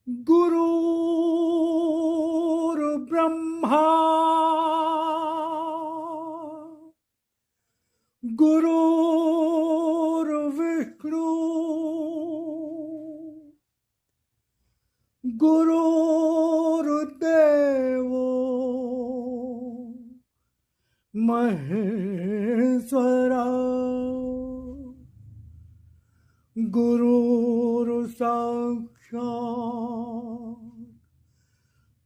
गुरुर्ब्रह्मा गुरुर्विष्णु गुरुर्देवो महेश्वरा गुरुर्साक्षात्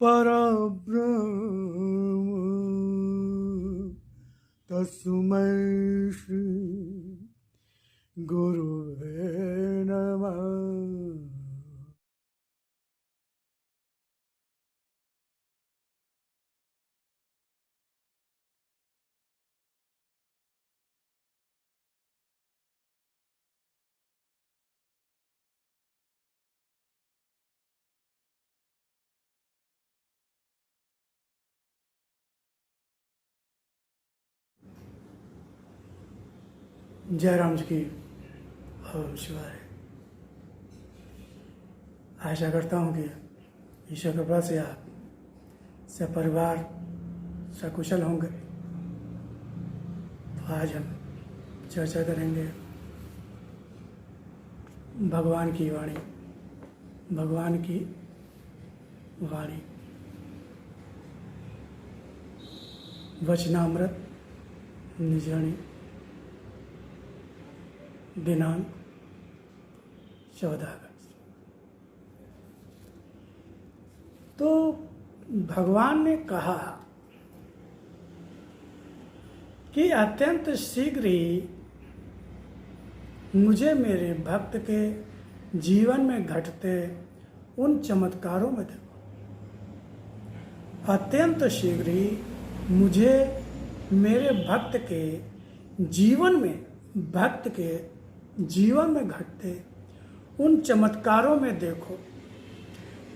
परब्रह्म तस्मै श्री गुरुवे नमः। जय राम जी की ओम शिवाय। आशा करता हूँ कि ईश्वर कृपा से आप सब परिवार सकुशल होंगे। तो आज हम चर्चा करेंगे भगवान की वाणी। भगवान की वाणी वचनामृत निजणी दिनांक 14 अगस्त। तो भगवान ने कहा कि अत्यंत शीघ्र ही मुझे मेरे भक्त के जीवन में घटते उन चमत्कारों में देखो। अत्यंत शीघ्र ही मुझे मेरे भक्त के जीवन में घटते उन चमत्कारों में देखो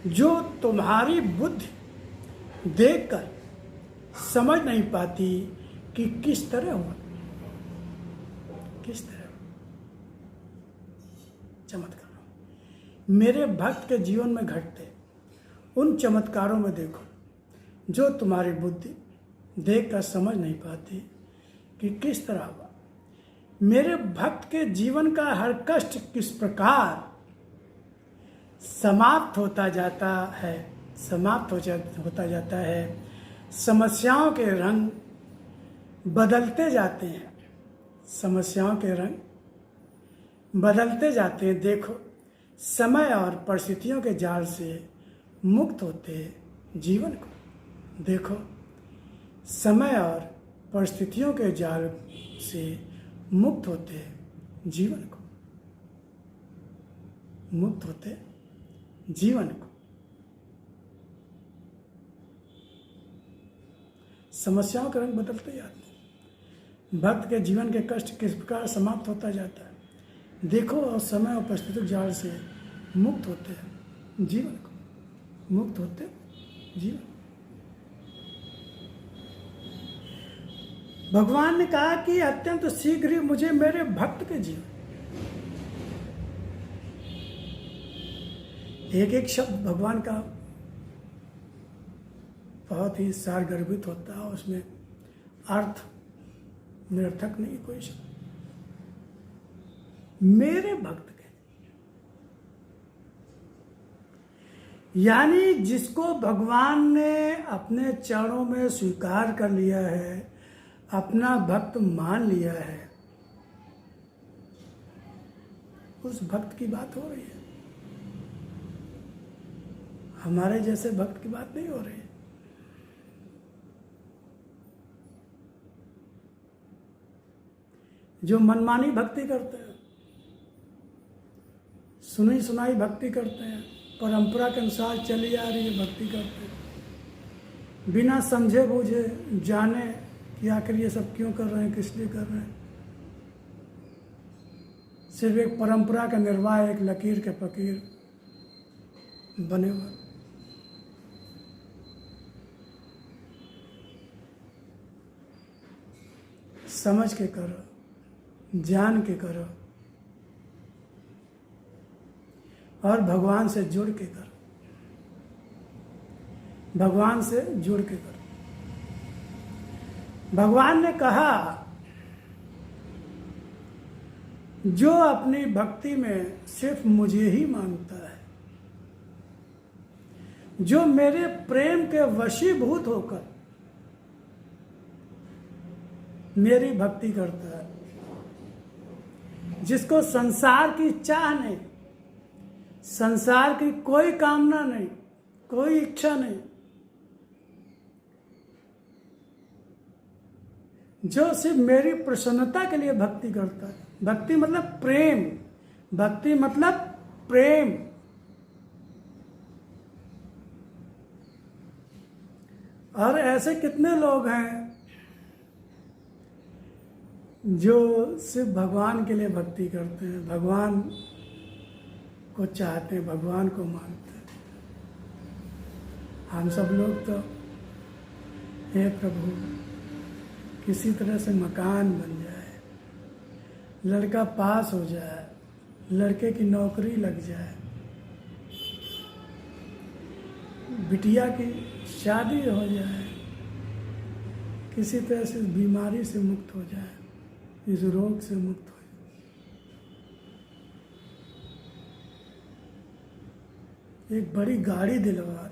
जो तुम्हारी बुद्धि देखकर समझ नहीं पाती कि किस तरह हुआ। किस तरह चमत्कार मेरे भक्त के जीवन में घटते उन चमत्कारों में देखो जो तुम्हारी बुद्धि देखकर समझ नहीं पाती कि किस तरह हुआ। मेरे भक्त के जीवन का हर कष्ट किस प्रकार समाप्त होता जाता है। समस्याओं के रंग बदलते जाते हैं। देखो, समय और परिस्थितियों के जाल से मुक्त होते जीवन को। देखो, समय और परिस्थितियों के जाल से मुक्त होते जीवन को। समस्याओं के रंग बदलते जाते हैं। भक्त के जीवन के कष्ट किस प्रकार समाप्त होता जाता है। देखो, और समय और परिस्थितिक जाल से मुक्त होते जीवन को। भगवान ने कहा कि अत्यंत शीघ्र ही मुझे मेरे भक्त के जीवन, एक एक शब्द भगवान का बहुत ही सारगर्भित होता है। उसमें अर्थ निरर्थक नहीं कोई शब्द। मेरे भक्त के, यानी जिसको भगवान ने अपने चरणों में स्वीकार कर लिया है, अपना भक्त मान लिया है, उस भक्त की बात हो रही है। हमारे जैसे भक्त की बात नहीं हो रही है। जो मनमानी भक्ति करते हैं, सुनी सुनाई भक्ति करते हैं, परंपरा के अनुसार चली आ रही है भक्ति करते हैं, बिना समझे बूझे जाने कि आखिर ये सब क्यों कर रहे हैं, किस लिए कर रहे हैं। सिर्फ एक परंपरा का निर्वाह, एक लकीर के फकीर बने हुए। समझ के करो, जान के करो और भगवान से जुड़ के करो। भगवान से जुड़ के करो। भगवान ने कहा, जो अपनी भक्ति में सिर्फ मुझे ही मांगता है, जो मेरे प्रेम के वशीभूत होकर मेरी भक्ति करता है, जिसको संसार की चाह नहीं, संसार की कोई कामना नहीं, कोई इच्छा नहीं, जो सिर्फ मेरी प्रसन्नता के लिए भक्ति करता है। भक्ति मतलब प्रेम, भक्ति मतलब प्रेम। और ऐसे कितने लोग हैं जो सिर्फ भगवान के लिए भक्ति करते हैं, भगवान को चाहते हैं, भगवान को मानते हैं। हम सब लोग तो, हे प्रभु, किसी तरह से मकान बन जाए, लड़का पास हो जाए, लड़के की नौकरी लग जाए, बिटिया की शादी हो जाए, किसी तरह से बीमारी से मुक्त हो जाए, इस रोग से मुक्त हो जाए, एक बड़ी गाड़ी दिलवा,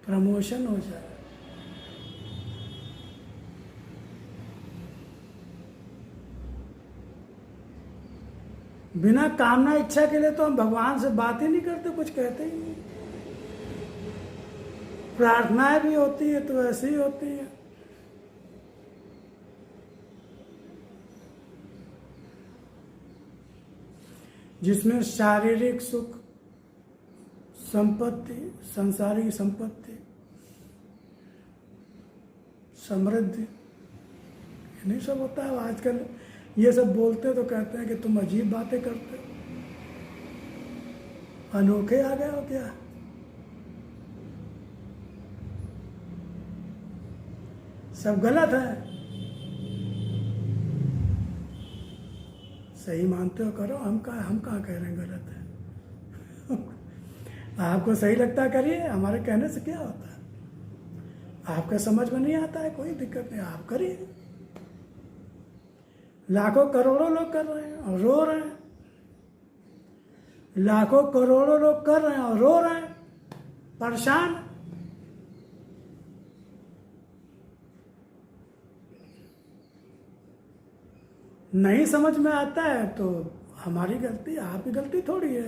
प्रमोशन हो जाए। बिना कामना इच्छा के लिए तो हम भगवान से बात ही नहीं करते, कुछ कहते ही नहीं। प्रार्थनाएं भी होती है तो ऐसे ही होती है। जिसमें शारीरिक सुख, संपत्ति, संसारिक संपत्ति, समृद्धि, नहीं सब होता है। आजकल ये सब बोलते तो कहते हैं कि तुम अजीब बातें करते हो, अनोखे आ गए हो क्या? सब गलत है। सही मानते हो करो, हम कहाँ कह रहे हैं गलत है। आपको सही लगता है करिए, हमारे कहने से क्या होता है? आपका समझ में नहीं आता है, कोई दिक्कत नहीं, आप करिए। लाखों करोड़ों लोग कर रहे हैं और रो रहे हैं, लाखों करोड़ों लोग कर रहे हैं और रो रहे हैं, परेशान। नहीं समझ में आता है तो हमारी गलती, आपकी गलती थोड़ी है।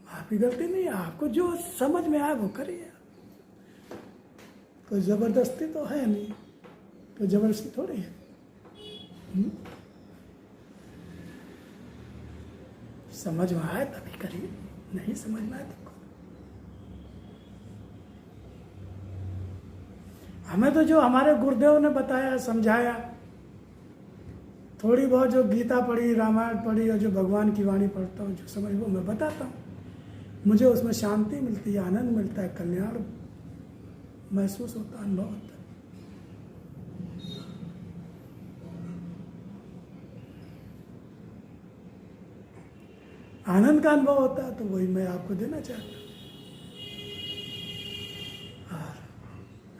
आपकी गलती नहीं है, आपको जो समझ में आए वो करिए। कोई जबरदस्ती तो है नहीं, तो जबरदस्ती थोड़ी है। समझ में आए तभी करिए, नहीं समझ में आए तो हमें तो जो हमारे गुरुदेव ने बताया, समझाया, थोड़ी बहुत जो गीता पढ़ी, रामायण पढ़ी और जो भगवान की वाणी पढ़ता हूँ, जो समझ वो मैं बताता हूँ। मुझे उसमें शांति मिलती है, आनंद मिलता है, कल्याण महसूस होता है, अनुभव होता है। आनंद का अनुभव होता है, तो वही मैं आपको देना चाहता हूँ और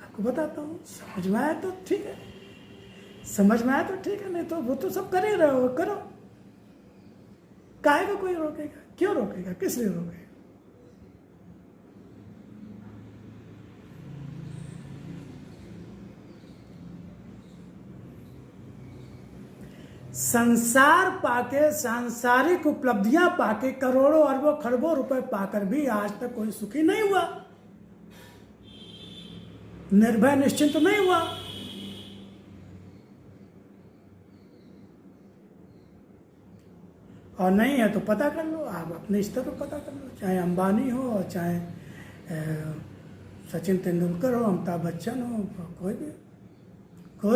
आपको बताता हूँ। समझ में आया तो ठीक है, समझ में आया तो ठीक है, नहीं तो वो तो सब कर ही रहे हो, करो। काहे को कोई रोकेगा? क्यों रोकेगा? किस लिए रोकेगा? संसार पाके, सांसारिक उपलब्धियां पाके, करोड़ों अरबों खरबों रुपए पाकर भी आज तक कोई सुखी नहीं हुआ, निर्भय निश्चिंत तो नहीं हुआ। और नहीं है तो पता कर लो, आप अपने स्तर पर पता कर लो, चाहे अंबानी हो और चाहे सचिन तेंदुलकर हो, अमिताभ बच्चन हो, कोई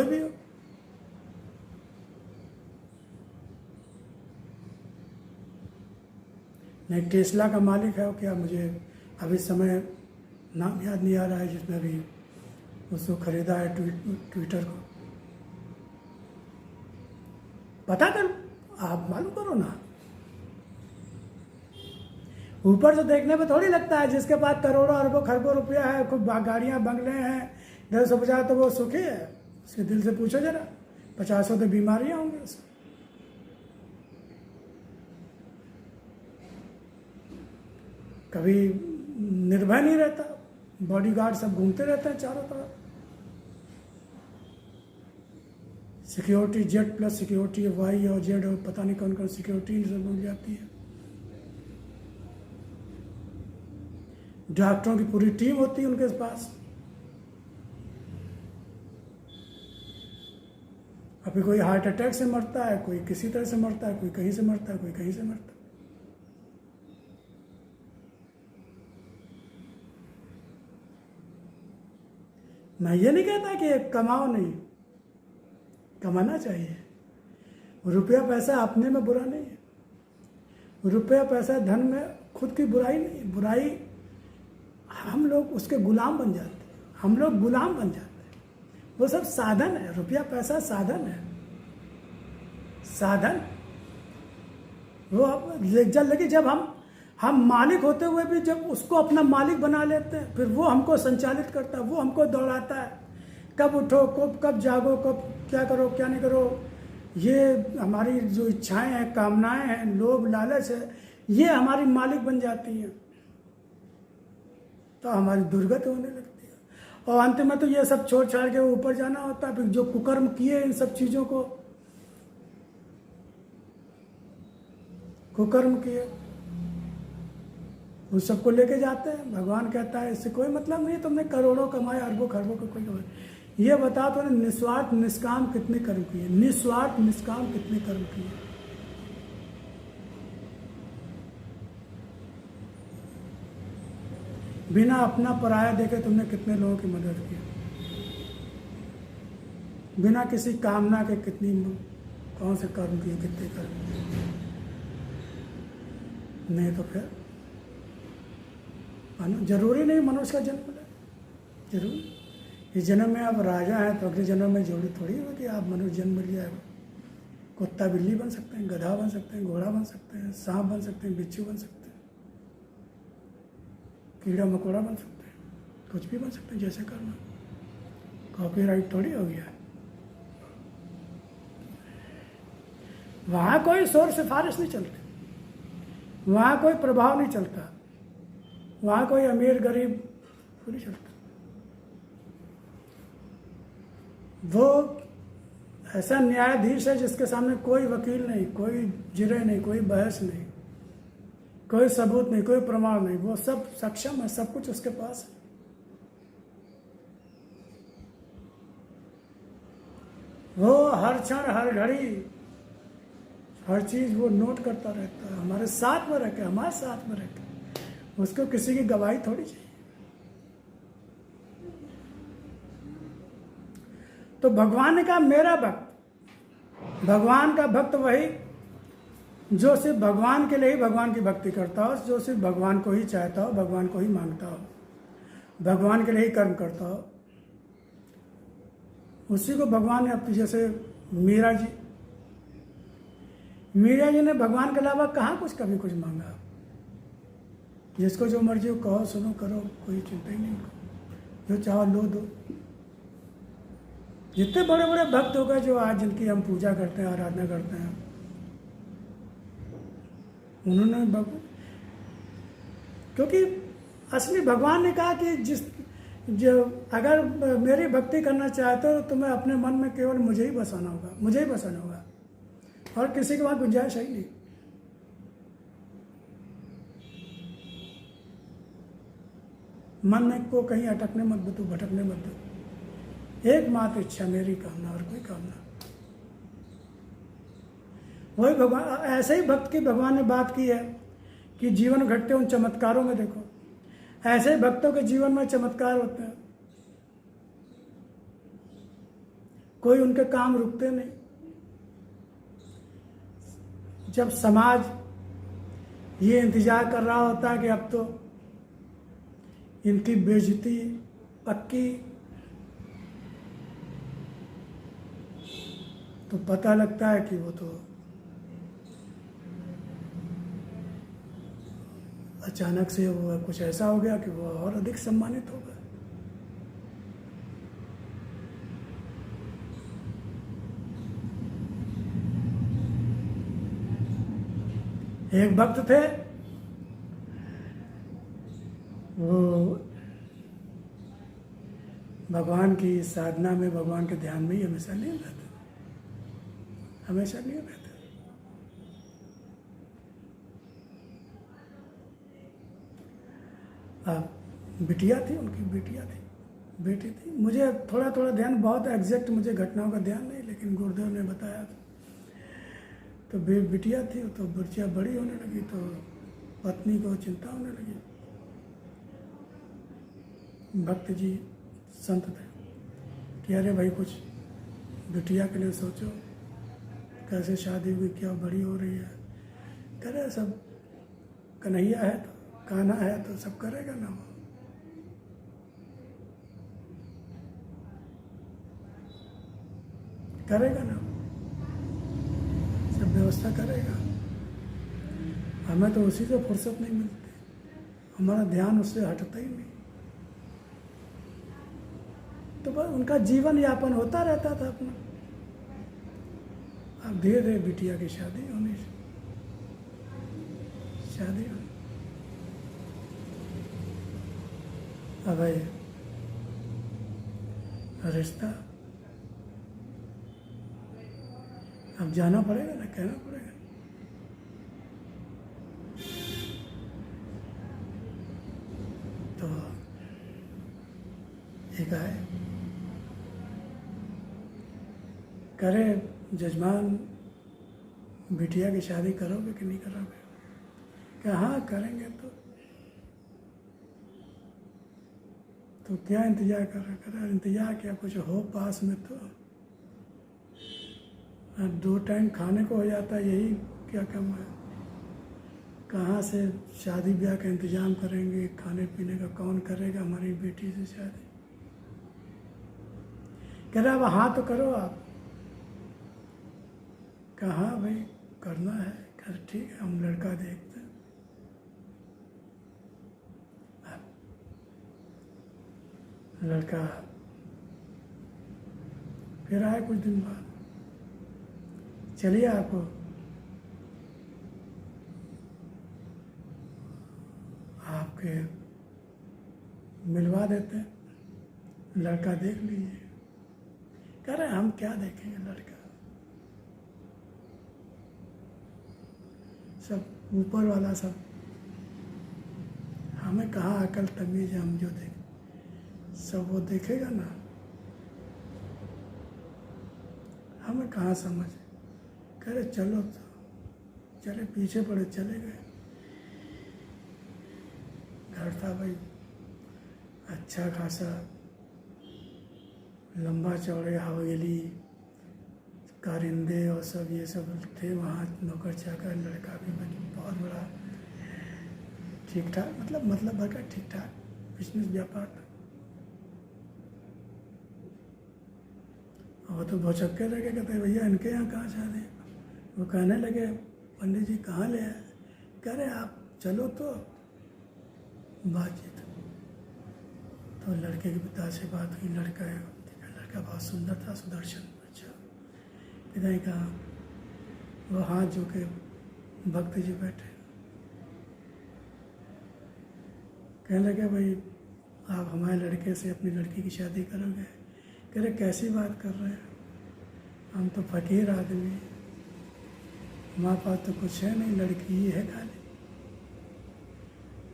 भी हो। नहीं, टेस्ला का मालिक है वो क्या? मुझे अभी समय नाम याद नहीं आ रहा है, जिसने अभी उसको खरीदा है, ट्विटर को। पता कर, आप मालूम करो ना। ऊपर से देखने में थोड़ी लगता है, जिसके पास करोड़ों अरबों खरबों रुपया है, खूब गाड़ियां बंगले हैं, 150 तो वो सुखी है। उसके दिल से पूछो जरा, 50 तो बीमारियां होंगी उसको। कभी निर्भय नहीं रहता, बॉडीगार्ड सब घूमते रहते हैं चारों तरफ। Security Z plus security Y और जेड और पता नहीं कौन कौन सिक्योरिटी सब मिल जाती है। डॉक्टरों की पूरी टीम होती है उनके पास। अभी कोई हार्ट अटैक से मरता है, कोई किसी तरह से मरता है, कोई कहीं से मरता है, कोई कहीं से मरता है। मैं ये नहीं कहता कि कमाओ नहीं, कमाना चाहिए। रुपया पैसा अपने में बुरा नहीं है। रुपया पैसा धन में खुद की बुराई नहीं है। बुराई हम लोग उसके गुलाम बन जाते हैं, हम लोग गुलाम बन जाते हैं। वो सब साधन है, रुपया पैसा साधन है, साधन। वो लेकिन जब हम मालिक होते हुए भी जब उसको अपना मालिक बना लेते हैं, फिर वो हमको संचालित करता है, वो हमको दौड़ाता है, कब उठो कब जागो, कब क्या करो क्या नहीं करो। ये हमारी जो इच्छाएं हैं, कामनाएं हैं, लोभ लालच है, ये हमारी मालिक बन जाती हैं, तो हमारी दुर्गति होने लगती है। और अंत में तो ये सब छोड़ छाड़ के ऊपर जाना होता है। फिर जो कुकर्म किए इन सब चीज़ों को, कुकर्म किए, उस सबको लेके जाते हैं। भगवान कहता है इससे कोई मतलब नहीं, तुमने करोड़ों कमाए, अरबों खरबों का कोई कमाए। ये बता तो निस्वार्थ निष्काम कितने कर्म किए, निस्वार्थ निष्काम कितने कर्म किए। बिना अपना पराया देखे तुमने कितने लोगों की मदद की, बिना किसी कामना के कितनी कौन से कर्म किए, कितने कर्म किए। नहीं तो फिर जरूरी नहीं मनुष्य का जन्म ले, जरूर इस जन्म में आप राजा हैं तो अगले जन्म में जरूरी थोड़ी हो कि आप मनुष्य जन्म मिल जाएगा। कुत्ता बिल्ली बन सकते हैं, गधा बन सकते हैं, घोड़ा बन सकते हैं, सांप बन सकते हैं, बिच्छू बन सकते हैं, कीड़ा मकोड़ा बन सकते हैं, कुछ भी बन सकते हैं जैसे करना। कॉपीराइट थोड़ी हो गया। वहां कोई शोर सिफारिश नहीं चलती, वहां कोई प्रभाव नहीं चलता, वहां कोई अमीर गरीब नहीं चलता। वो ऐसा न्यायाधीश है जिसके सामने कोई वकील नहीं, कोई जिरे नहीं, कोई बहस नहीं, कोई सबूत नहीं, कोई प्रमाण नहीं। वो सब सक्षम है, सब कुछ उसके पास है। वो हर क्षण हर घड़ी हर चीज वो नोट करता रहता है, हमारे साथ में रहकर, हमारे साथ में रहकर। उसको किसी की गवाही थोड़ी चाहिए। तो भगवान ने कहा मेरा भक्त, भगवान का भक्त वही जो सिर्फ भगवान के लिए ही भगवान की भक्ति करता हो, जो सिर्फ भगवान को ही चाहता हो, भगवान को ही मांगता हो, भगवान के लिए ही कर्म करता हो। उसी को भगवान ने अपनी, जैसे मीरा जी ने भगवान के अलावा कहाँ कुछ कभी कुछ मांगा। जिसको जो मर्जी हो कहो, सुनो, करो, कोई चिंता ही नहीं, जो चाहो लो दो। जितने बड़े बड़े भक्त हो गए जो आज जिनकी हम पूजा करते हैं, आराधना करते हैं, उन्होंने क्योंकि असली भगवान ने कहा कि जो अगर मेरी भक्ति करना चाहते हो तो तुम्हें अपने मन में केवल मुझे ही बसाना होगा, मुझे ही बसाना होगा, और किसी के वहां गुंजाइश है ही नहीं। मन में को कहीं अटकने मत दो, भटकने मत दो। एकमात्र इच्छा मेरी कामना, और कोई कामना। वही भगवान, ऐसे ही भक्त की भगवान ने बात की है कि जीवन घटते उन चमत्कारों में देखो। ऐसे भक्तों के जीवन में चमत्कार होते हैं, कोई उनके काम रुकते नहीं। जब समाज ये इंतजार कर रहा होता है कि अब तो इनकी बेइज्जती पक्की, तो पता लगता है कि वो तो अचानक से वो कुछ ऐसा हो गया कि वो और अधिक सम्मानित हो गए। एक भक्त थे, वो भगवान की साधना में, भगवान के ध्यान में ही हमेशा लीन रहते, हमेशा लीन रहते। बिटिया थी, उनकी बिटिया थी, बेटी थी। मुझे थोड़ा थोड़ा ध्यान, बहुत एग्जैक्ट मुझे घटनाओं का ध्यान नहीं, लेकिन गुरुदेव ने बताया था। तो बिटिया थी, तो बिटिया बड़ी होने लगी, तो पत्नी को चिंता होने लगी। भक्त जी संत थे कि अरे भाई कुछ बिटिया के लिए सोचो, कैसे शादी हुई, क्या बड़ी हो रही है। कह रहे सब कन्हैया है तो, कान्हा है तो सब करेगा ना, वो करेगा ना, सब व्यवस्था करेगा। हमें तो उसी से फुर्सत नहीं मिलती, हमारा ध्यान उससे हटता ही नहीं। तो बस उनका जीवन यापन होता रहता था अपना। अब धीरे धीरे बिटिया की शादी होनी, शादी होनी। अब रिश्ता, अब जाना पड़ेगा ना, कहना पड़ेगा। तो एक आए, करे जजमान बिटिया की शादी करोगे कि नहीं करोगे? क्या हाँ करेंगे। तो क्या इंतजार कर रहे? कर इंतजार क्या, कुछ हो पास में तो। अब 2 टाइम खाने को हो जाता है, यही क्या कम है। कहाँ से शादी ब्याह का इंतजाम करेंगे, खाने पीने का कौन करेगा हमारी बेटी से शादी। कह रहा अब हाँ तो करो आप। कहा भाई करना है, कर ठीक है, हम लड़का देखते हैं। लड़का फिर आया कुछ दिन बाद, चलिए आपको आपके मिलवा देते हैं, लड़का देख लीजिए। कह रहे हम क्या देखेंगे लड़का, सब ऊपर वाला सब, हमें कहाँ अकल तमीज है, हम जो देखें सब वो देखेगा ना, हमें कहाँ समझ। कह रहे चलो, तो चले, पीछे पड़े चले गए। घर था भाई अच्छा खासा, लंबा चौड़े, हवेली, कारिंदे और सब ये सब थे वहाँ, नौकर चाकर। लड़का भी बहुत बड़ा ठीक ठाक, मतलब भर का ठीक ठाक बिजनेस व्यापार था। और तो भौचक्के लगे, कहते भैया इनके यहाँ कहाँ शादी। वो कहने लगे पंडित जी कहाँ ले आए। कह रहे आप चलो तो बातचीत। तो लड़के के पिता से बात हुई, लड़का है, लड़का बहुत सुंदर था, सुदर्शन, अच्छा। पिता ने कहा, वो हाथ जो के भक्त जी बैठे, कहने लगे भाई आप हमारे लड़के से अपनी लड़की की शादी करोगे। कह रहे कैसी बात कर रहे हैं, हम तो फकीर आदमी, हमारे पास तो कुछ है नहीं, लड़की ही है खाली,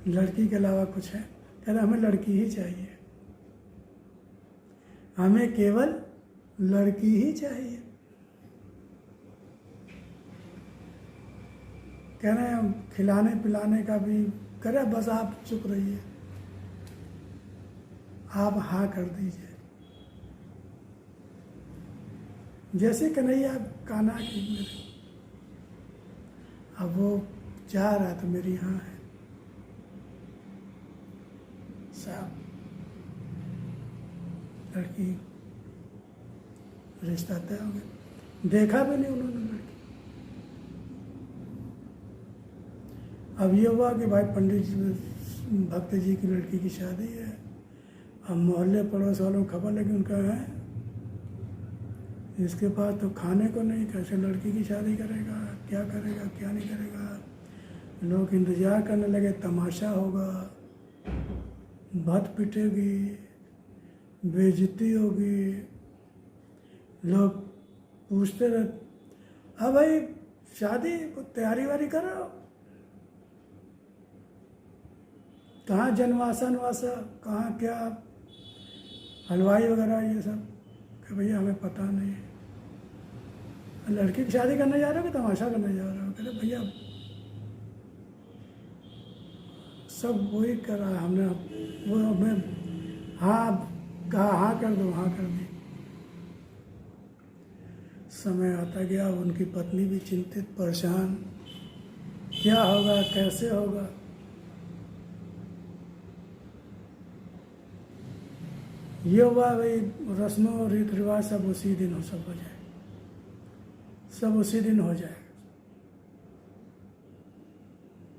लड़की के अलावा कुछ है। कह रहे हमें लड़की ही चाहिए, हमें केवल लड़की ही चाहिए। कह रहे हैं खिलाने पिलाने का भी, कह रहे बस आप चुप रहिए, आप हाँ कर दीजिए। जैसे कन्हैया कान्हा की मेरे, अब वो चाह रहा तो मेरी हाँ है साहब। लड़की रिश्ता तय हो गया, देखा भी नहीं उन्होंने लड़की। अब ये हुआ कि भाई पंडित जी भक्त जी की लड़की की शादी है। अब मोहल्ले पड़ोस वालों को खबर लगी, उनका है इसके पास तो खाने को नहीं, कैसे लड़की की शादी करेगा, क्या करेगा क्या नहीं करेगा। लोग इंतज़ार करने लगे, तमाशा होगा, बात पिटेगी, बेइज्जती होगी। लोग पूछते रहे, हाँ भाई शादी तैयारी वारी करो, कहाँ जनवासा नवासा, कहाँ क्या हलवाई वगैरह ये सब, कि भैया हमें पता नहीं है। लड़की की शादी करने जा रहे हो कि तमाशा करने जा रहे हो? कहते भैया सब वही करा है हमने, वो हमें हाँ कहा, हाँ कर दो, हाँ कर दी। समय आता गया, उनकी पत्नी भी चिंतित परेशान, क्या होगा कैसे होगा। ये हुआ भाई, रस्मों रीति रिवाज सब उसी दिन हो, सब हो जाए, सब उसी दिन हो जाएगा,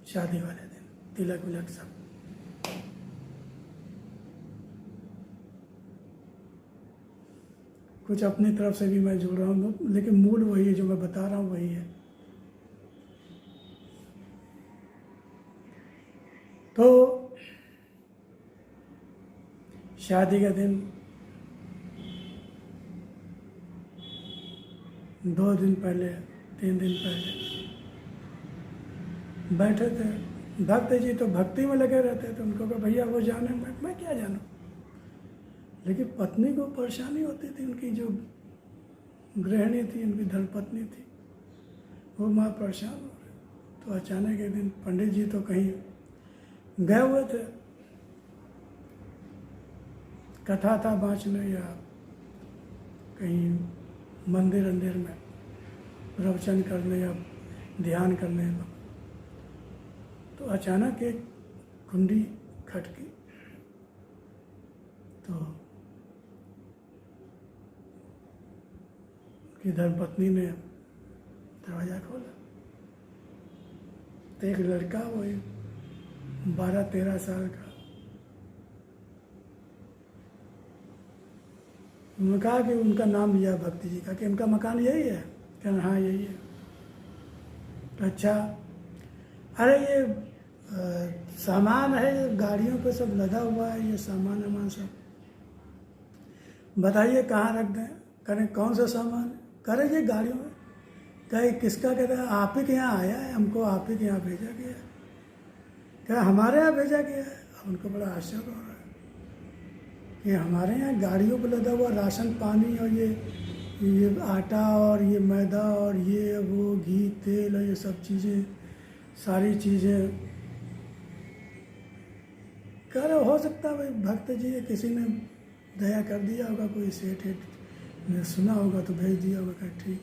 शादी वाले दिन, तिलक विलक सब। कुछ अपनी तरफ से भी मैं जोड़ रहा हूँ, लेकिन मूल वही है, जो मैं बता रहा हूँ वही है। तो शादी का दिन 2 दिन पहले 3 दिन पहले बैठे थे। भक्त जी तो भक्ति में लगे रहते थे, उनको कहा भैया वो जाने, मैं क्या जानूँ। लेकिन पत्नी को परेशानी होती थी, उनकी जो गृहिणी थी, उनकी धर्मपत्नी थी, वो माँ परेशान हो रही। तो अचानक एक दिन पंडित जी तो कहीं गए हुए थे, कथा था बाँचने या कहीं मंदिर अंदिर में प्रवचन करने या ध्यान करने में। तो अचानक एक कुंडी खटकी, तो उनकी धर्मपत्नी ने दरवाज़ा खोला, तो एक लड़का, वो 12-13 साल का, उन्होंने कहा कि उनका नाम लिया भक्ति जी का, कि उनका मकान यही है? कहना हाँ यही है। तो अच्छा, अरे ये सामान है, गाड़ियों पे सब लदा हुआ है, ये सामान वामान सब, बताइए कहाँ रख दें। करें कौन सा सामान? करें ये गाड़ियों में। कहे किसका? कहता है आप ही के यहाँ आया है, हमको आप ही के यहाँ भेजा गया है। क्या हमारे यहाँ भेजा गया है? अब उनको बड़ा आश्चर्य हो रहा है कि हमारे यहाँ गाड़ियों पर लदा हुआ राशन पानी और ये आटा और ये मैदा और ये वो घी तेल और ये सब चीज़ें, सारी चीज़ें। कह रहे हो सकता है भाई भक्त जी किसी ने दया कर दिया होगा, कोई सेठ ने सुना होगा तो भेज दिया होगा। कह ठीक,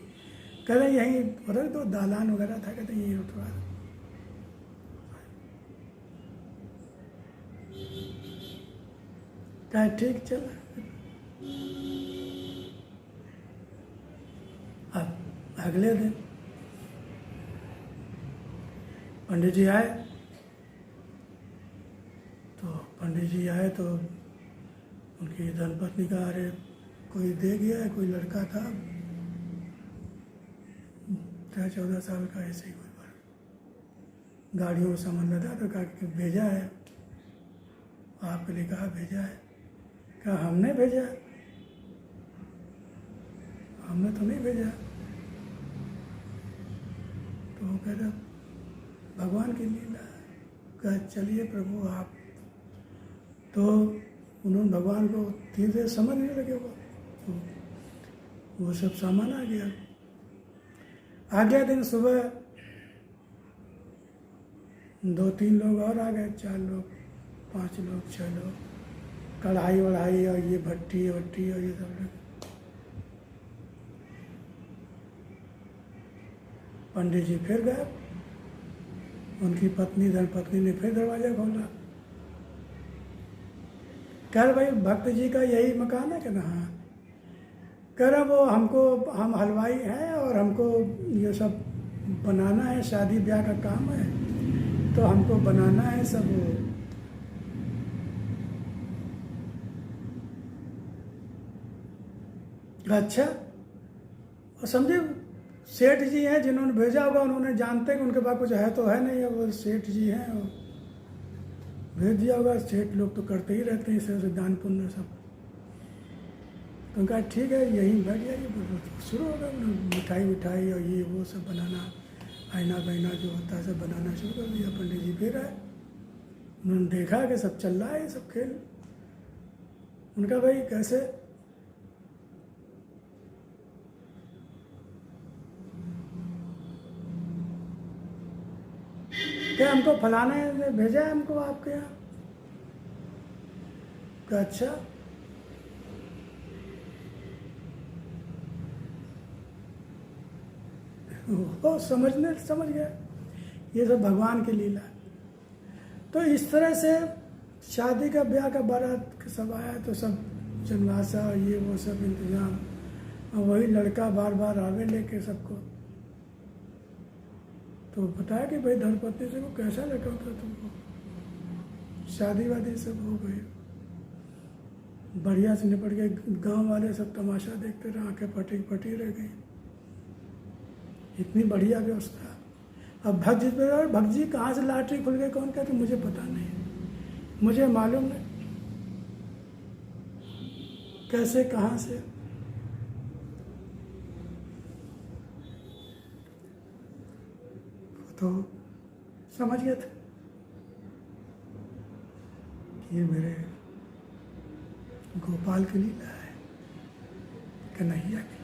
कह रहे यहीं रख दो, दालान वगैरह था, कहते यहीं उठवा दो। कहा ठीक चला। अब अगले दिन पंडित जी आए, तो पंडित जी आए तो उनकी धर्मपत्नी का, अरे कोई दे गया है, कोई लड़का था 13-14 साल का, ऐसे ही कोई बार गाड़ियों में सामान लदा, तो कहा कि भेजा है आपके लिए, कहा भेजा है। कहा हमने भेजा? हमने तो नहीं भेजा। तो वो कह रहा भगवान की लीला है। कहा चलिए प्रभु आप, तो उन्होंने भगवान को धीरे धीरे समझने लगे वो, तो वो सब सामान आ गया। अगले दिन सुबह 2-3 लोग और आ गए, 4 लोग, 5 लोग, 6 लोग, कढ़ाई वढ़ाई और ये भट्टी वट्टी और ये सब लोग। पंडित जी फिर गए, उनकी पत्नी धर्मपत्नी ने फिर दरवाज़ा खोला। कह रहे भाई भक्त जी का यही मकान है? कहना हाँ। कह रहा वो हमको, हम हलवाई हैं और हमको ये सब बनाना है, शादी ब्याह का काम है, तो हमको बनाना है सब। अच्छा, और समझे सेठ जी हैं जिन्होंने भेजा होगा, उन्होंने जानते हैं कि उनके पास कुछ है तो है नहीं, अब वो सेठ जी हैं और भेज दिया होगा। सेठ लोग तो करते ही रहते हैं इसे दान पुण्य सब। तो कहा ठीक है, यहीं बैठ जाइए। शुरू होगा मिठाई विठाई और ये वो सब बनाना, आईना बहना जो होता है सब बनाना शुरू कर दिया। पंडित जी फिर आए, उन्होंने देखा कि सब चल रहा है ये सब खेल। उनका भाई कैसे, क्या हमको फलाने ने भेजा है हमको आपके यहाँ? क्या अच्छा, वो समझ गया ये सब भगवान की लीला। तो इस तरह से शादी का ब्याह का बारात सब आया तो सब जनवासा ये वो सब इंतजाम, और वही लड़का बार बार आवे लेके सबको। तो बताया कि भाई धर्मपत्नी से को कैसा लगा था तुमको, शादी वादी सब हो गई, बढ़िया से निपट गए। गांव वाले सब तमाशा देखते रहे, आंखें फटी फटी रह गई, इतनी बढ़िया व्यवस्था। अब भक्त जी कहाँ से लॉटरी खुल गई, कौन कहते मुझे पता नहीं, मुझे मालूम नहीं कैसे कहाँ से। तो समझ गए थे कि ये मेरे गोपाल की लीला है, कन्हैया की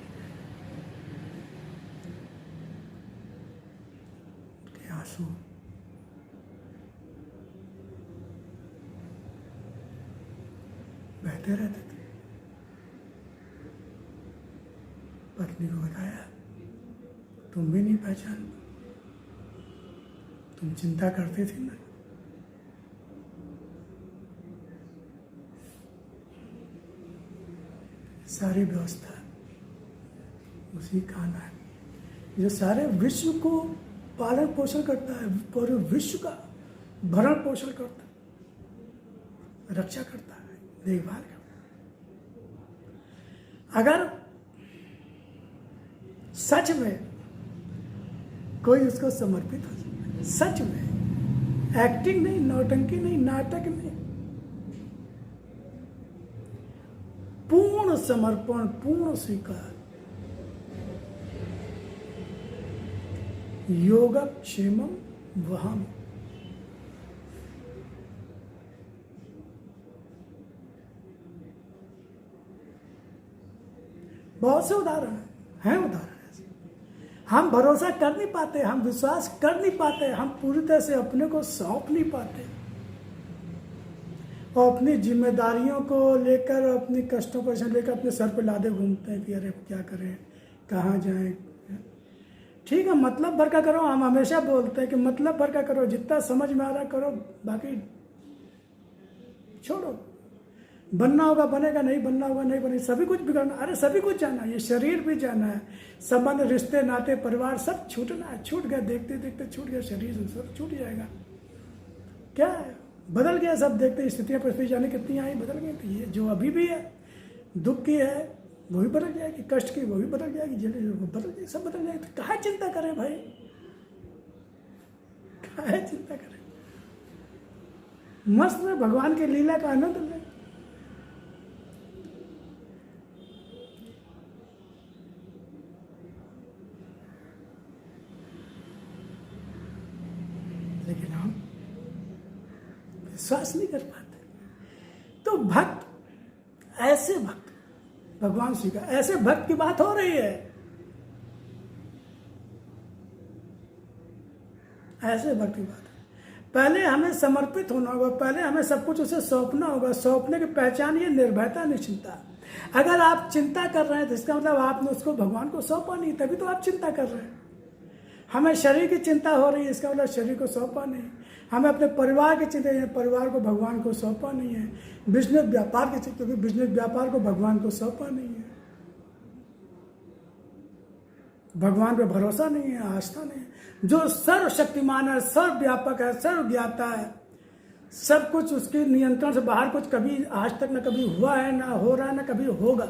आंसू बहते रहते थे। पत्नी को बताया, तुम भी नहीं पहचान, तुम चिंता करते थे ना। सारी व्यवस्था उसी का नाम है जो सारे विश्व को पालन पोषण करता है, पूरे विश्व का भरण पोषण करता है, रक्षा करता है, देखभाल करता है। अगर सच में कोई उसको समर्पित हो जाए, सच में, एक्टिंग नहीं, नौटंकी नहीं, नाटक नहीं, पूर्ण समर्पण, पूर्ण स्वीकार, योगक्षेमम वहम। बहुत से उदाहरण हैं उदाहरण ऐसे। हम भरोसा कर नहीं पाते, हम विश्वास कर नहीं पाते, हम पूरी तरह से अपने को सौंप नहीं पाते, और अपनी जिम्मेदारियों को लेकर, अपनी कष्टों को लेकर अपने सर पे लादे घूमते हैं कि अरे क्या करें, कहाँ जाएं। ठीक है, मतलब भर का करो, हम हमेशा बोलते हैं कि मतलब भर का करो, जितना समझ में आ रहा करो, बाकी छोड़ो। बनना होगा बनेगा, नहीं बनना होगा नहीं बनेगा, सभी कुछ बिगड़ना, अरे सभी कुछ जाना है, ये शरीर भी जाना है, संबंध, रिश्ते, नाते, परिवार सब छूटना है। छूट गया, देखते देखते छूट गया, शरीर से सब छूट जाएगा। क्या है, बदल गया सब, देखते स्थितियाँ परिस्थिति जाने कितनी आई, बदल गई। तो ये जो अभी भी है, दुख की है वो भी बदल जाएगी, कष्ट की वो भी बदल जाएगी, जल्दी वो बदल जाएगी, सब बदल जाएगी। तो काहे चिंता करें भाई, काहे चिंता करें, मस्त में भगवान की लीला का आनंद लें। लेकिन हम विश्वास नहीं कर पाते। तो भक्त, ऐसे भक्त भगवान श्री का, ऐसे भक्त की बात हो रही है, ऐसे भक्त की बात है। पहले हमें समर्पित होना होगा, पहले हमें सब कुछ उसे सौंपना होगा। सौंपने की पहचान ये निर्भयता, निश्चिंता। अगर आप चिंता कर रहे हैं तो इसका मतलब आपने उसको भगवान को सौंपा नहीं, तभी तो आप चिंता कर रहे हैं। हमें शरीर की चिंता हो रही है, इसका मतलब शरीर को सौंपा नहीं। हमें अपने परिवार की चिंता है, परिवार को भगवान को सौंपा नहीं है। बिजनेस व्यापार की चिंता, बिजनेस व्यापार को भगवान को सौंपा नहीं है। भगवान पे भरोसा नहीं है, आस्था नहीं है। जो सर्वशक्तिमान है, सर्वव्यापक है, सर्वज्ञाता है, सब कुछ उसके नियंत्रण से बाहर कुछ कभी आज तक न कभी हुआ है, ना हो रहा है, ना कभी होगा।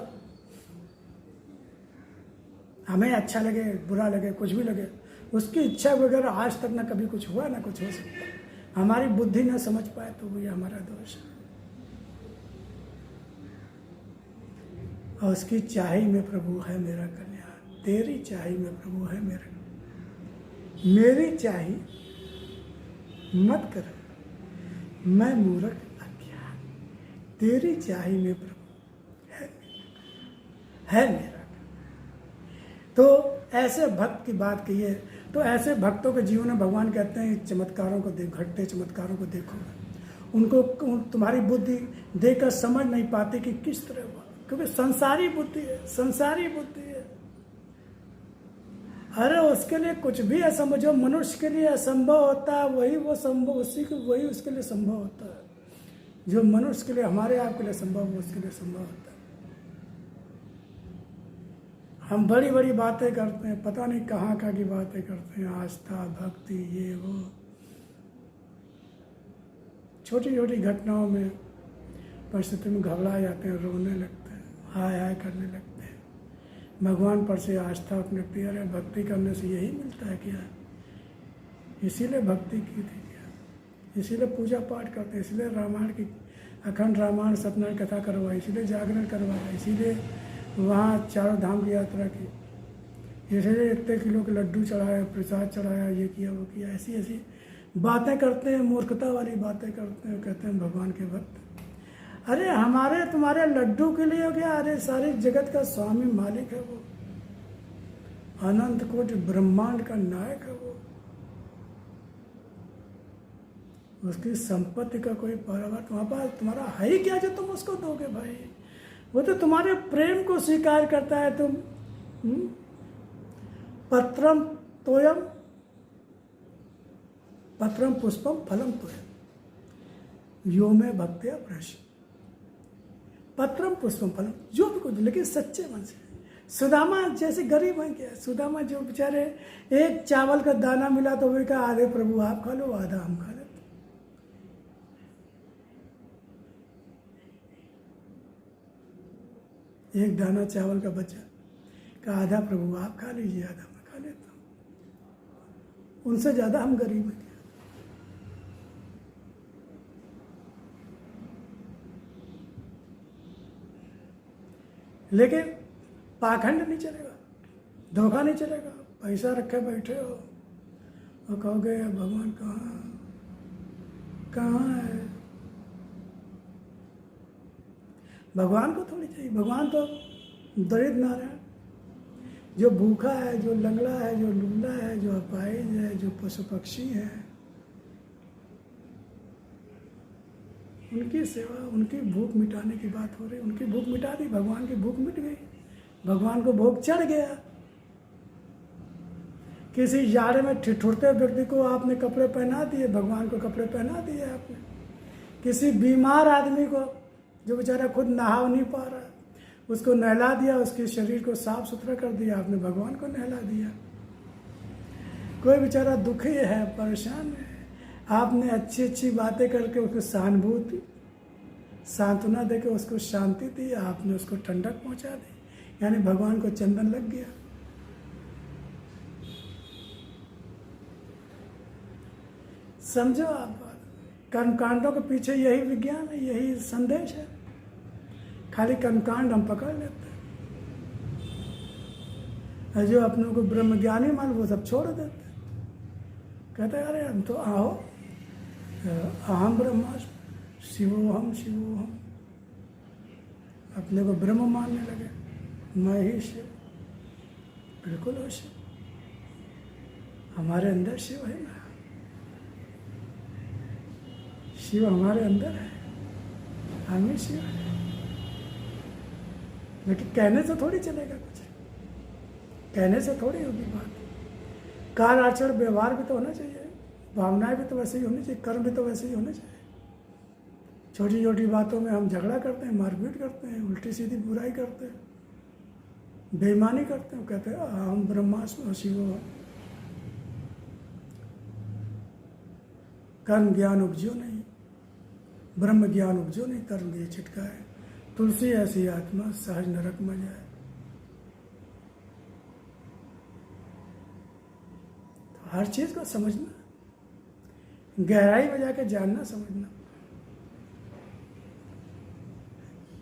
हमें अच्छा लगे, बुरा लगे, कुछ भी लगे, उसकी इच्छा वगैरह आज तक ना कभी कुछ हुआ, ना कुछ हो सकता। हमारी बुद्धि ना समझ पाए तो वही हमारा दोष है। और उसकी चाही में प्रभु है मेरा कल्याण, तेरी चाही में प्रभु है मेरा, मेरी चाही मत कर, मैं मूर्ख अज्ञान, तेरी चाही में प्रभु है मेरा। तो ऐसे भक्त की बात कहिए, तो ऐसे भक्तों के जीवन में भगवान कहते हैं चमत्कारों को देख, घटते चमत्कारों को देखो, उनको तुम्हारी बुद्धि देखकर समझ नहीं पाती कि किस तरह हुआ, क्योंकि संसारी बुद्धि है, संसारी बुद्धि है। अरे उसके लिए कुछ भी असंभव, जो मनुष्य के लिए असंभव होता है वही वो संभव, उसी को वही उसके लिए संभव होता है। जो मनुष्य के लिए, हमारे आप के लिए संभव हो, उसके लिए संभव होता है। हम बड़ी बड़ी बातें करते हैं, पता नहीं कहाँ कहाँ की बातें करते हैं, आस्था, भक्ति, ये वो, छोटी छोटी घटनाओं में परिस्थिति में घबरा जाते हैं, रोने लगते हैं, हाय हाय करने लगते हैं। भगवान पर से आस्था अपने प्यारे भक्ति करने से यही मिलता है क्या? इसीलिए भक्ति की थी क्या? इसीलिए पूजा पाठ करते हैं, इसीलिए रामायण की अखंड रामायण सत्यनारायण कथा करवाई, इसीलिए जागरण करवाया, इसीलिए वहाँ चारों धाम की यात्रा की, इसलिए इतने किलो के लड्डू चढ़ाया, प्रसाद चढ़ाया, ये किया वो किया। ऐसी ऐसी बातें करते हैं, मूर्खता वाली बातें करते हैं, कहते हैं भगवान के भक्त। अरे हमारे तुम्हारे लड्डू के लिए हो गया? अरे सारे जगत का स्वामी मालिक है वो, अनंत कोटि ब्रह्मांड का नायक है वो, उसकी संपत्ति का कोई पारावार तुम्हारे पास, तुम्हारा है ही क्या जो तुम उसको दोगे भाई? वो तो तुम्हारे प्रेम को स्वीकार करता है। तुम पत्रम तोयम, पत्रम पुष्पम फलम तोयम यो में भक्त्या प्रश्न, पत्रम पुष्पम फलम, जो भी कुछ, लेकिन सच्चे मन से। सुदामा जैसे गरीब हैं क्या? सुदामा जो बेचारे, एक चावल का दाना मिला तो वही कहा आधे प्रभु आप खा लो, आधा हम खा लेते। एक दाना चावल का बचा, का आधा प्रभु आप खा लीजिए, आधा मैं खा लेता हूँ। उनसे ज़्यादा हम गरीब हैं। लेकिन पाखंड नहीं चलेगा, धोखा नहीं चलेगा। पैसा रखे बैठे हो और कहोगे भगवान कहाँ है? भगवान को थोड़ी चाहिए। भगवान तो दरिद्र नारायण, जो भूखा है, जो लंगड़ा है, जो लूला है, जो अपाहिज है, जो पशु पक्षी है, उनकी सेवा, उनकी भूख मिटाने की बात हो रही। उनकी भूख मिटा दी, भगवान की भूख मिट गई, भगवान को भूख चढ़ गया। किसी जाड़े में ठिठुरते व्यक्ति को आपने कपड़े पहना दिए, भगवान को कपड़े पहना दिए आपने। किसी बीमार आदमी को, जो बेचारा खुद नहा नहीं पा रहा, उसको नहला दिया, उसके शरीर को साफ सुथरा कर दिया आपने, भगवान को नहला दिया। कोई बेचारा दुखी है, परेशान है, आपने अच्छी अच्छी बातें करके उसको सहानुभूति, सांत्वना देकर उसको शांति दी, आपने उसको ठंडक पहुंचा दी, यानी भगवान को चंदन लग गया। समझो आप बात। कर्मकांडों के पीछे यही विज्ञान है, यही संदेश है। खाली कर्मकांड हम पकड़ लेते हैं, जो अपनों को ब्रह्मज्ञानी मान वो सब छोड़ देते हैं। कहते हैं अरे हम तो आओ अहम ब्रह्मास्मि शिवोहम शिवोहम, अपने को ब्रह्म मानने लगे, मैं ही शिव। बिल्कुल हो शिव, हमारे अंदर शिव है ना, शिव हमारे अंदर है, हम ही शिव है। लेकिन कहने से थोड़ी चलेगा कुछ, कहने से थोड़ी होगी बात। कार्य आचरण व्यवहार भी तो होना चाहिए, भावनाएं भी तो वैसे ही होनी चाहिए, कर्म भी तो वैसे ही होने चाहिए। छोटी छोटी बातों में हम झगड़ा करते हैं, मारपीट करते हैं, उल्टी सीधी बुराई करते हैं, बेईमानी करते हैं, कहते हैं हम ब्रह्मास्मि शिवो, कर्म ज्ञान उपजो नहीं, ब्रह्म ज्ञान उपजो नहीं, कर्म दिए छिटका है, तुलसी ऐसी आत्मा सहज नरक में जाए। तो हर चीज को समझना, गहराई में जाके जानना समझना।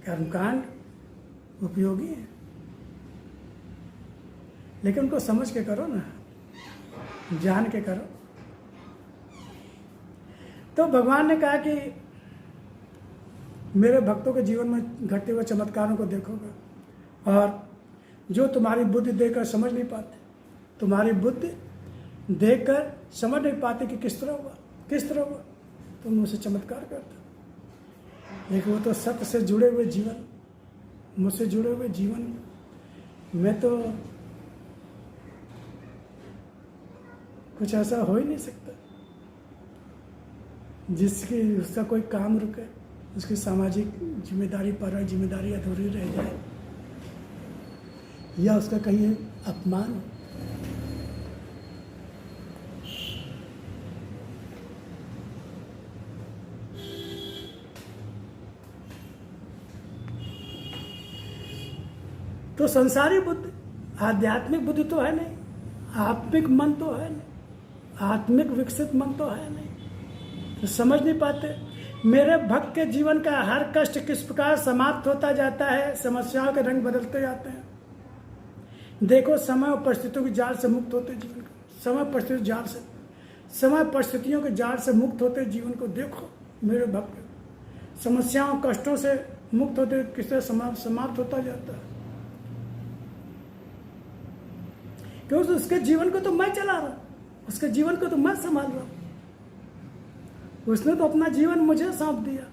कर्मकांड उपयोगी है, लेकिन उनको समझ के करो ना, जान के करो। तो भगवान ने कहा कि मेरे भक्तों के जीवन में घटते हुए चमत्कारों को देखोगे, और जो तुम्हारी बुद्धि देखकर समझ नहीं पाते, तुम्हारी बुद्धि देखकर समझ नहीं पाते कि किस तरह हुआ, किस तरह हुआ, तुम मुझसे चमत्कार करते। लेकिन वो तो सत्य से जुड़े हुए जीवन, मुझसे जुड़े हुए जीवन में तो कुछ ऐसा हो ही नहीं सकता जिसकी उसका कोई काम रुके, उसकी सामाजिक जिम्मेदारी पर जिम्मेदारी अधूरी रह जाए, या उसका कहीं अपमान हो। तो संसारी बुद्धि, आध्यात्मिक बुद्धि तो है नहीं, आत्मिक मन तो है नहीं, आत्मिक विकसित मन तो है नहीं, तो समझ नहीं पाते मेरे भक्त के जीवन का हर कष्ट किस प्रकार समाप्त होता जाता है, समस्याओं के रंग बदलते जाते हैं। देखो समय और परिस्थितियों के जाल से मुक्त होते जीवन को, समय परिस्थितियों के जाल से मुक्त होते जीवन को देखो। मेरे भक्त समस्याओं कष्टों से मुक्त होते किस तरह समाप्त होता जाता है, क्योंकि उसके जीवन को तो मैं चला रहा हूं, उसके जीवन को तो मैं संभाल रहा हूं। उसने तो अपना जीवन मुझे सौंप दिया,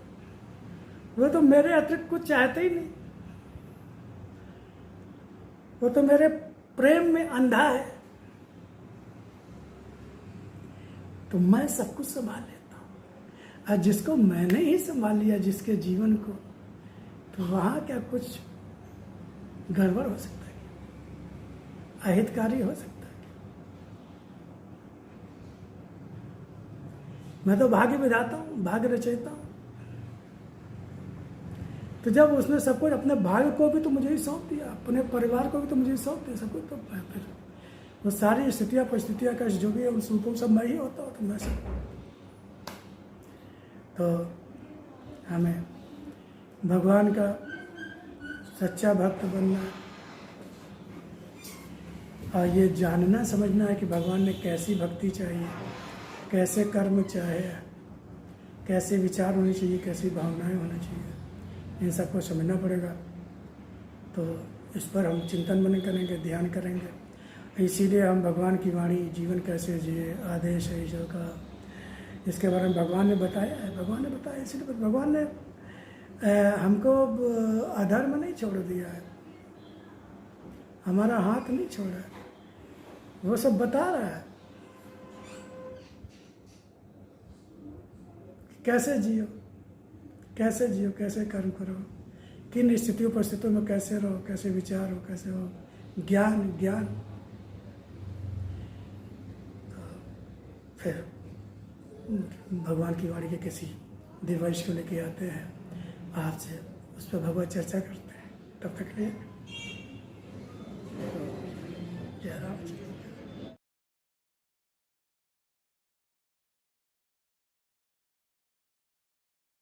वो तो मेरे अतिरिक्त कुछ चाहते ही नहीं, वो तो मेरे प्रेम में अंधा है। तो मैं सब कुछ संभाल लेता हूं, और जिसको मैंने ही संभाल लिया, जिसके जीवन को, तो वहां क्या कुछ गड़बड़ हो सकता है, अहितकारी हो सकता है। मैं तो भाग्य विधाता हूं, भाग्य रचयिता हूं। तो जब उसने सब कुछ, अपने भाग्य को भी तो मुझे ही सौंप दिया, अपने परिवार को भी तो मुझे ही सौंप दिया, सब कुछ, तो फिर वो सारी स्थितियां परिस्थितियां का जो भी है उन सब मैं ही होता हूं। तो मैं सब, तो हमें भगवान का सच्चा भक्त बनना है, और ये जानना समझना है कि भगवान ने कैसी भक्ति चाहिए, कैसे कर्म चाहिए, कैसे विचार होने चाहिए, कैसी भावनाएं होनी चाहिए, इन सबको समझना पड़ेगा। तो इस पर हम चिंतन मन करेंगे, ध्यान करेंगे। इसीलिए हम भगवान की वाणी, जीवन कैसे जिए, आदेश है ईश्वर का, इसके बारे में भगवान ने बताया है, भगवान ने बताया। इसलिए भगवान ने हमको अधर्म नहीं छोड़ दिया है, हमारा हाथ नहीं छोड़ा है, वो सब बता रहा है कैसे जियो, कैसे जियो, कैसे कर्म करो, किन स्थितियों परिस्थितियों में कैसे रहो, कैसे विचार हो, कैसे हो, ज्ञान ज्ञान। तो फिर भगवान की वाणी के किसी दिवंश को लेके आते हैं, आपसे उस पर भगवत चर्चा करते हैं। तब तक के लिए जय राम।